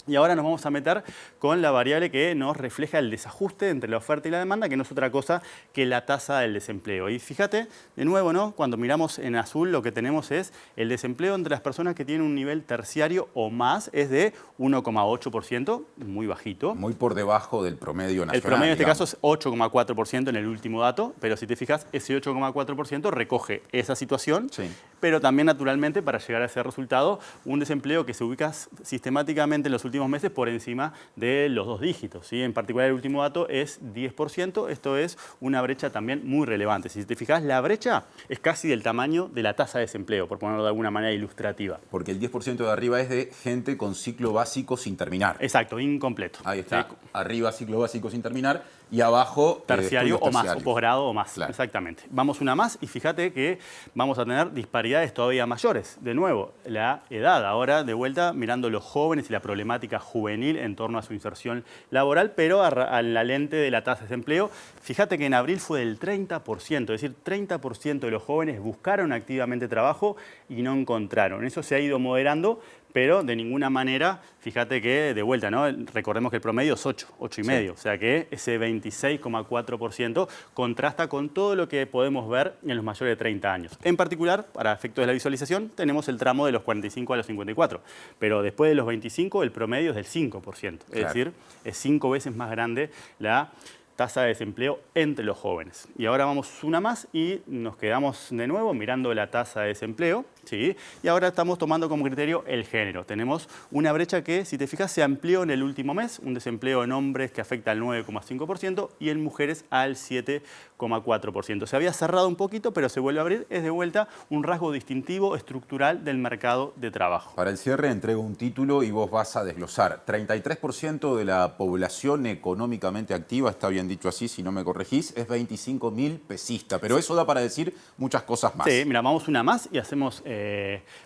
Y ahora nos vamos a meter con la variable que nos refleja el desajuste entre la oferta y la demanda, que no es otra cosa que la tasa del desempleo. Y fíjate, de nuevo, ¿no? Cuando miramos en azul lo que tenemos es el desempleo entre las personas que tienen un nivel terciario o más es de 1,8%, muy bajito. Muy por debajo del promedio nacional. El promedio en este caso es 8,4% en el último dato, pero si te fijas, ese 8,4% recoge esa situación, sí. Pero también naturalmente para llegar a ese resultado, un desempleo que se ubica sistemáticamente en los últimos meses por encima de los 2 dígitos. ¿Sí? En particular el último dato es 10%, esto es una brecha también muy relevante. Si te fijas, la brecha es casi del tamaño de la tasa de desempleo, por ponerlo de alguna manera ilustrativa. Porque el 10% de arriba es de gente con ciclo básico sin terminar. Exacto, incompleto. Ahí está, ¿sí? Arriba ciclo básico sin terminar y abajo terciario o más, o posgrado o más, claro. Exactamente. Vamos una más y fíjate que vamos a tener disparidades todavía mayores. De nuevo, la edad, ahora de vuelta mirando los jóvenes y la problemática juvenil en torno a su inserción laboral, pero a la lente de la tasa de desempleo. Fíjate que en abril fue del 30%, es decir, 30% de los jóvenes buscaron activamente trabajo y no encontraron. Eso se ha ido moderando, pero de ninguna manera, fíjate que de vuelta, ¿no? Recordemos que el promedio es 8,5, sí. O sea que ese 26,4% contrasta con todo lo que podemos ver en los mayores de 30 años. En particular, para efectos de la visualización, tenemos el tramo de los 45 a los 54, pero después de los 25 el promedio es del 5%, claro. Es decir, es 5 veces más grande la tasa de desempleo entre los jóvenes. Y ahora vamos una más y nos quedamos de nuevo mirando la tasa de desempleo, ¿sí? Y ahora estamos tomando como criterio el género. Tenemos una brecha que, si te fijas, se amplió en el último mes, un desempleo en hombres que afecta al 9,5% y en mujeres al 7,4%. Se había cerrado un poquito, pero se vuelve a abrir. Es de vuelta un rasgo distintivo estructural del mercado de trabajo. Para el cierre entrego un título y vos vas a desglosar. 33% de la población económicamente activa, está bien dicho así, si no me corregís, es 25.000 pesistas. Pero eso da para decir muchas cosas más. Sí, mira, vamos una más y hacemos...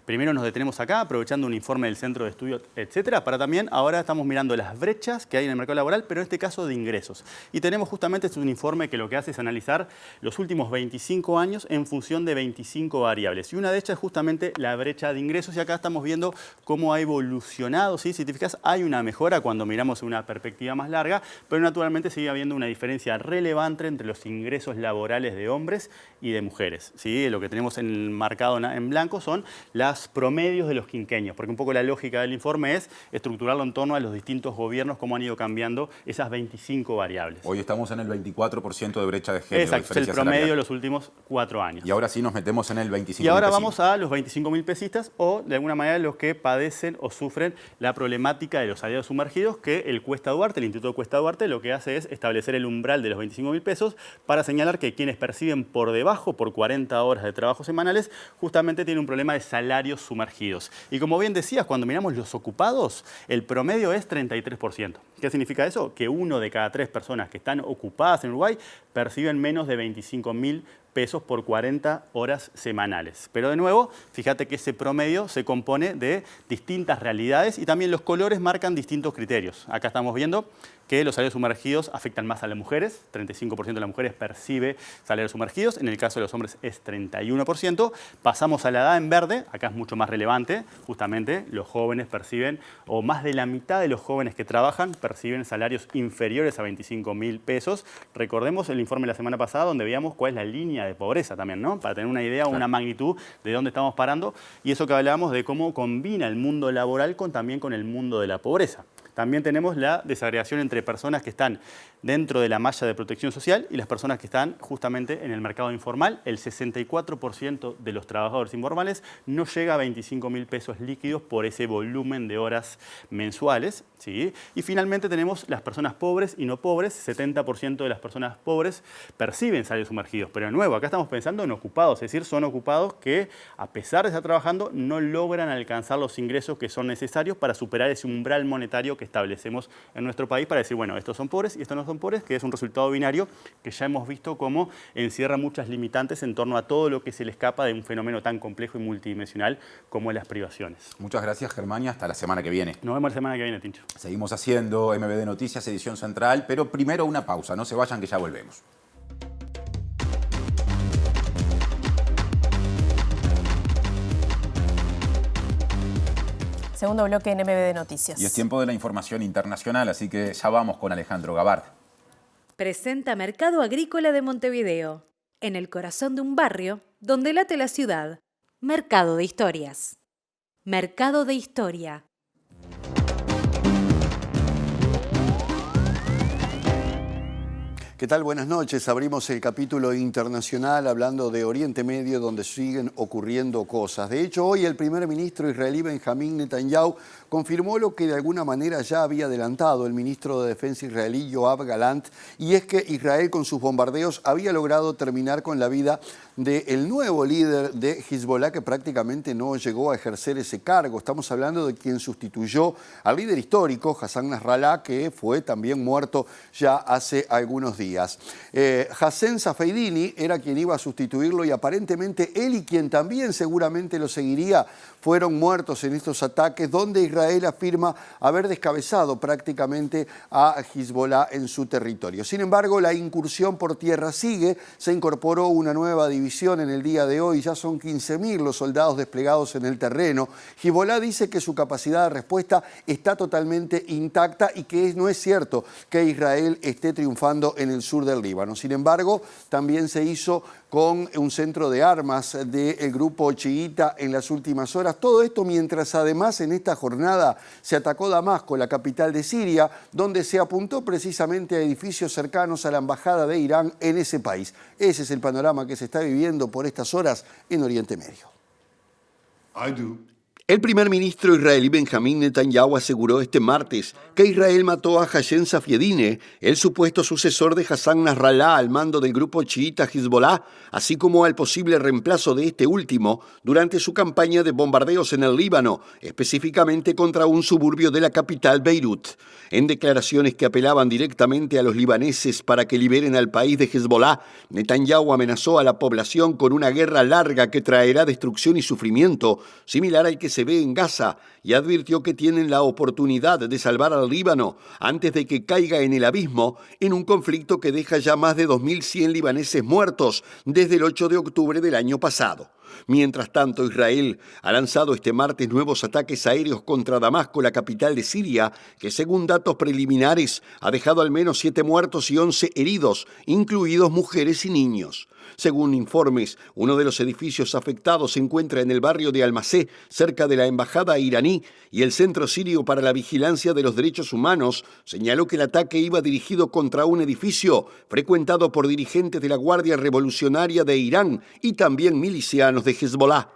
primero nos detenemos acá, aprovechando un informe del Centro de Estudios, etcétera, para también, ahora estamos mirando las brechas que hay en el mercado laboral, pero en este caso de ingresos. Y tenemos justamente un informe que lo que hace es analizar los últimos 25 años en función de 25 variables. Y una de ellas es justamente la brecha de ingresos, y acá estamos viendo cómo ha evolucionado, ¿sí? Si te fijas, hay una mejora cuando miramos en una perspectiva más larga, pero naturalmente sigue habiendo una diferencia relevante entre los ingresos laborales de hombres y de mujeres, ¿sí? Lo que tenemos marcado en blanco son los promedios de los quinquenios, porque un poco la lógica del informe es estructurarlo en torno a los distintos gobiernos, cómo han ido cambiando esas 25 variables. Hoy estamos en el 24% de brecha de género. Exacto, es el promedio de los últimos 4 años. Y ahora sí nos metemos en el 25.000 Y ahora vamos a los 25.000 pesistas o, de alguna manera, los que padecen o sufren la problemática de los salarios sumergidos, que el Cuesta Duarte, el Instituto Cuesta Duarte, lo que hace es establecer el umbral de los 25.000 pesos para señalar que quienes perciben por debajo, por 40 horas de trabajo semanales, justamente tienen un problema de salarios sumergidos. Y como bien decías, cuando miramos los ocupados, el promedio es 33%. ¿Qué significa eso? Que 1 de cada 3 personas que están ocupadas en Uruguay perciben menos de 25.000 pesos por 40 horas semanales. Pero de nuevo, fíjate que ese promedio se compone de distintas realidades y también los colores marcan distintos criterios. Acá estamos viendo que los salarios sumergidos afectan más a las mujeres, 35% de las mujeres percibe salarios sumergidos, en el caso de los hombres es 31%. Pasamos a la edad en verde, acá es mucho más relevante, justamente los jóvenes perciben, o más de la mitad de los jóvenes que trabajan perciben salarios inferiores a 25.000 pesos. Recordemos el informe de la semana pasada donde veíamos cuál es la línea de pobreza también, ¿no? Para tener una idea o una magnitud de dónde estamos parando, y eso que hablábamos de cómo combina el mundo laboral también con el mundo de la pobreza. También tenemos la desagregación entre personas que están dentro de la malla de protección social y las personas que están justamente en el mercado informal. El 64% de los trabajadores informales no llega a 25.000 pesos líquidos por ese volumen de horas mensuales, ¿sí? Y finalmente tenemos las personas pobres y no pobres. 70% de las personas pobres perciben salarios sumergidos. Pero de nuevo, acá estamos pensando en ocupados, es decir, son ocupados que a pesar de estar trabajando no logran alcanzar los ingresos que son necesarios para superar ese umbral monetario que establecemos en nuestro país para decir, bueno, estos son pobres y estos no son pobres, que es un resultado binario que ya hemos visto cómo encierra muchas limitantes en torno a todo lo que se le escapa de un fenómeno tan complejo y multidimensional como las privaciones. Muchas gracias, Germán, y hasta la semana que viene. Nos vemos la semana que viene, Tincho. Seguimos haciendo MBD Noticias, edición central, pero primero una pausa, no se vayan que ya volvemos. Segundo bloque en MBD Noticias. Y es tiempo de la información internacional, así que ya vamos con Alejandro Gabart. Presenta Mercado Agrícola de Montevideo, en el corazón de un barrio donde late la ciudad. Mercado de Historias. Mercado de Historia. ¿Qué tal? Buenas noches. Abrimos el capítulo internacional hablando de Oriente Medio, donde siguen ocurriendo cosas. De hecho, hoy el primer ministro israelí Benjamín Netanyahu confirmó lo que de alguna manera ya había adelantado el ministro de Defensa israelí Yoav Galant, y es que Israel con sus bombardeos había logrado terminar con la vida del nuevo líder de Hezbollah, que prácticamente no llegó a ejercer ese cargo. Estamos hablando de quien sustituyó al líder histórico, Hassan Nasrallah, que fue también muerto ya hace algunos días. Hassan Safedini era quien iba a sustituirlo y aparentemente él y quien también seguramente lo seguiría fueron muertos en estos ataques donde Israel afirma haber descabezado prácticamente a Hezbollah en su territorio. Sin embargo, la incursión por tierra sigue. Se incorporó una nueva división en el día de hoy. Ya son 15.000 los soldados desplegados en el terreno. Hezbollah dice que su capacidad de respuesta está totalmente intacta y que no es cierto que Israel esté triunfando en el sur del Líbano. Sin embargo, también se hizo con un centro de armas del grupo chiita en las últimas horas. Todo esto mientras además en esta jornada se atacó Damasco, la capital de Siria, donde se apuntó precisamente a edificios cercanos a la embajada de Irán en ese país. Ese es el panorama que se está viviendo por estas horas en Oriente Medio. El primer ministro israelí Benjamín Netanyahu aseguró este martes que Israel mató a Hashem Safieddine, el supuesto sucesor de Hassan Nasrallah al mando del grupo chiita Hezbollah, así como al posible reemplazo de este último durante su campaña de bombardeos en el Líbano, específicamente contra un suburbio de la capital Beirut. En declaraciones que apelaban directamente a los libaneses para que liberen al país de Hezbollah, Netanyahu amenazó a la población con una guerra larga que traerá destrucción y sufrimiento, similar al que se ve en Gaza, y advirtió que tienen la oportunidad de salvar al Líbano antes de que caiga en el abismo en un conflicto que deja ya más de 2.100 libaneses muertos desde el 8 de octubre del año pasado. Mientras tanto, Israel ha lanzado este martes nuevos ataques aéreos contra Damasco, la capital de Siria, que según datos preliminares ha dejado al menos 7 muertos y 11 heridos, incluidos mujeres y niños. Según informes, uno de los edificios afectados se encuentra en el barrio de Almacé, cerca de la embajada iraní, y el Centro Sirio para la Vigilancia de los Derechos Humanos señaló que el ataque iba dirigido contra un edificio frecuentado por dirigentes de la Guardia Revolucionaria de Irán y también milicianos de Hezbollah.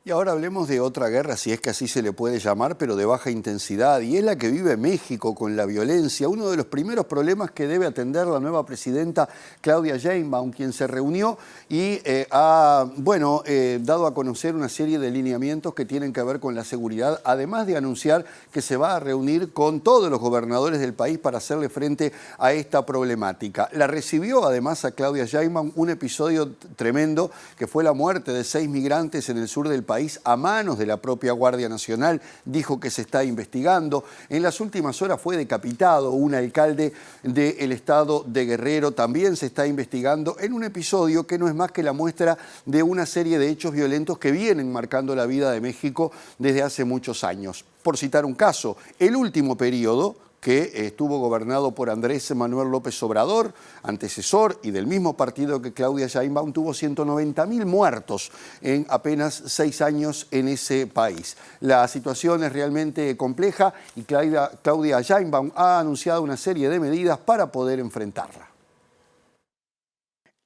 Y ahora hablemos de otra guerra, si es que así se le puede llamar, pero de baja intensidad, y es la que vive México con la violencia. Uno de los primeros problemas que debe atender la nueva presidenta Claudia Sheinbaum, quien se reunió y ha dado a conocer una serie de lineamientos que tienen que ver con la seguridad, además de anunciar que se va a reunir con todos los gobernadores del país para hacerle frente a esta problemática. La recibió además a Claudia Sheinbaum un episodio tremendo, que fue la muerte de 6 migrantes en el sur del país a manos de la propia Guardia Nacional. Dijo que se está investigando. En las últimas horas fue decapitado un alcalde del estado de Guerrero. También se está investigando en un episodio que no es más que la muestra de una serie de hechos violentos que vienen marcando la vida de México desde hace muchos años. Por citar un caso, el último periodo, que estuvo gobernado por Andrés Manuel López Obrador, antecesor y del mismo partido que Claudia Sheinbaum, tuvo 190.000 muertos en apenas 6 años en ese país. La situación es realmente compleja y Claudia Sheinbaum ha anunciado una serie de medidas para poder enfrentarla.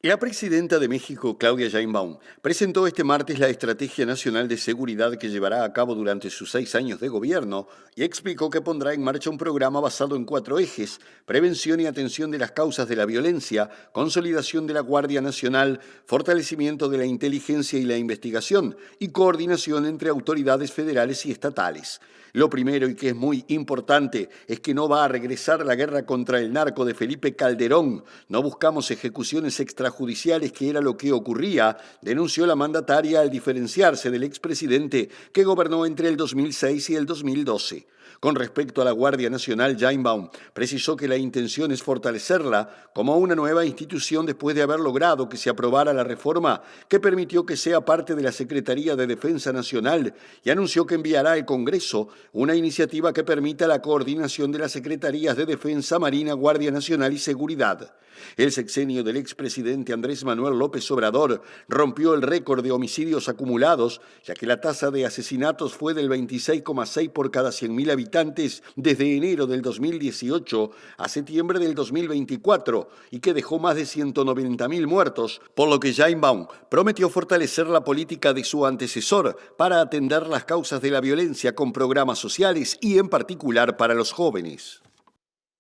La presidenta de México, Claudia Sheinbaum, presentó este martes la Estrategia Nacional de Seguridad que llevará a cabo durante sus 6 años de gobierno y explicó que pondrá en marcha un programa basado en 4 ejes: prevención y atención de las causas de la violencia, consolidación de la Guardia Nacional, fortalecimiento de la inteligencia y la investigación y coordinación entre autoridades federales y estatales. Lo primero, y que es muy importante, es que no va a regresar la guerra contra el narco de Felipe Calderón. No buscamos ejecuciones extrajudiciales, que era lo que ocurría, denunció la mandataria al diferenciarse del expresidente que gobernó entre el 2006 y el 2012. Con respecto a la Guardia Nacional, Sheinbaum precisó que la intención es fortalecerla como una nueva institución después de haber logrado que se aprobara la reforma que permitió que sea parte de la Secretaría de Defensa Nacional, y anunció que enviará al Congreso una iniciativa que permita la coordinación de las Secretarías de Defensa, Marina, Guardia Nacional y Seguridad. El sexenio del expresidente Andrés Manuel López Obrador rompió el récord de homicidios acumulados, ya que la tasa de asesinatos fue del 26,6 por cada 100.000 habitantes desde enero del 2018 a septiembre del 2024 y que dejó más de 190.000 muertos, por lo que Sheinbaum prometió fortalecer la política de su antecesor para atender las causas de la violencia con programas sociales y en particular para los jóvenes.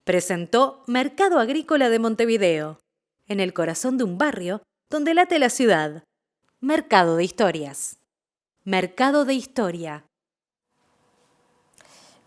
Presentó Mercado Agrícola de Montevideo, en el corazón de un barrio donde late la ciudad. Mercado de Historias. Mercado de Historia.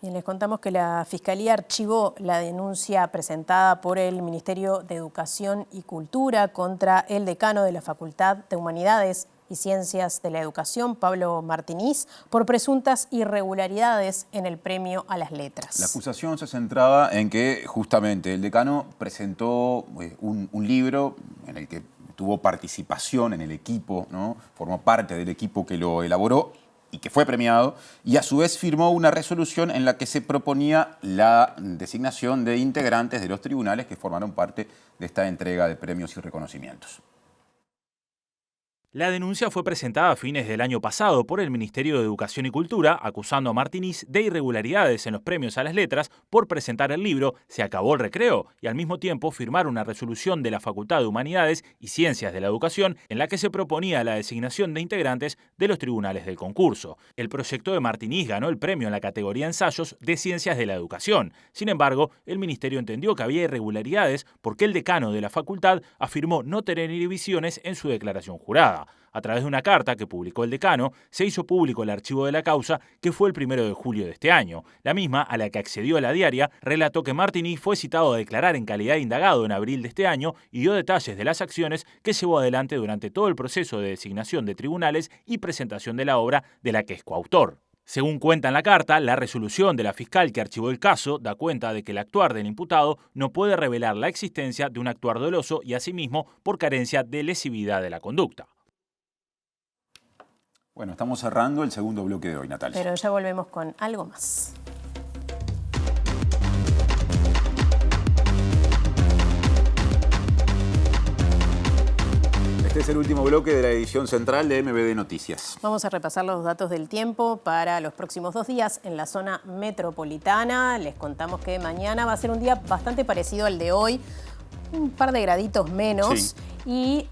Bien, les contamos que la Fiscalía archivó la denuncia presentada por el Ministerio de Educación y Cultura contra el decano de la Facultad de Humanidades y Ciencias de la Educación, Pablo Martínez, por presuntas irregularidades en el premio a las letras. La acusación se centraba en que justamente el decano presentó un libro en el que tuvo participación en el equipo, ¿no? Formó parte del equipo que lo elaboró y que fue premiado, y a su vez firmó una resolución en la que se proponía la designación de integrantes de los tribunales que formaron parte de esta entrega de premios y reconocimientos. La denuncia fue presentada a fines del año pasado por el Ministerio de Educación y Cultura, acusando a Martínez de irregularidades en los premios a las letras por presentar el libro Se acabó el recreo y al mismo tiempo firmar una resolución de la Facultad de Humanidades y Ciencias de la Educación en la que se proponía la designación de integrantes de los tribunales del concurso. El proyecto de Martínez ganó el premio en la categoría Ensayos de Ciencias de la Educación. Sin embargo, el Ministerio entendió que había irregularidades porque el decano de la facultad afirmó no tener inhibiciones en su declaración jurada. A través de una carta que publicó el decano, se hizo público el archivo de la causa, que fue el 1 de julio de este año. La misma, a la que accedió La Diaria, relató que Martínez fue citado a declarar en calidad de indagado en abril de este año y dio detalles de las acciones que llevó adelante durante todo el proceso de designación de tribunales y presentación de la obra de la que es coautor. Según cuenta en la carta, la resolución de la fiscal que archivó el caso da cuenta de que el actuar del imputado no puede revelar la existencia de un actuar doloso y asimismo por carencia de lesividad de la conducta. Bueno, estamos cerrando el segundo bloque de hoy, Natalia. Pero ya volvemos con algo más. Este es el último bloque de la edición central de MBD Noticias. Vamos a repasar los datos del tiempo para los próximos 2 días en la zona metropolitana. Les contamos que mañana va a ser un día bastante parecido al de hoy. Un par de graditos menos. Sí. y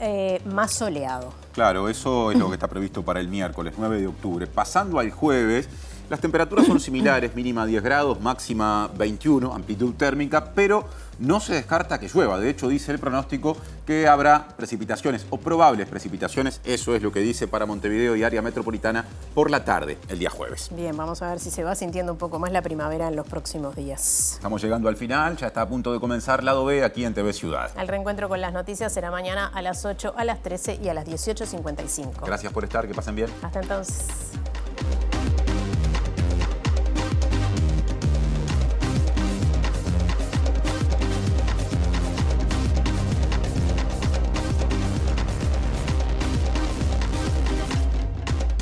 más soleado. Claro, eso es lo que está previsto para el miércoles 9 de octubre. Pasando al jueves, las temperaturas son similares, mínima 10 grados, máxima 21, amplitud térmica, pero no se descarta que llueva. De hecho, dice el pronóstico que habrá precipitaciones o probables precipitaciones. Eso es lo que dice para Montevideo y área metropolitana por la tarde, el día jueves. Bien, vamos a ver si se va sintiendo un poco más la primavera en los próximos días. Estamos llegando al final, ya está a punto de comenzar Lado B aquí en TV Ciudad. El reencuentro con las noticias será mañana a las 8, a las 13 y a las 18:55. Gracias por estar, que pasen bien. Hasta entonces.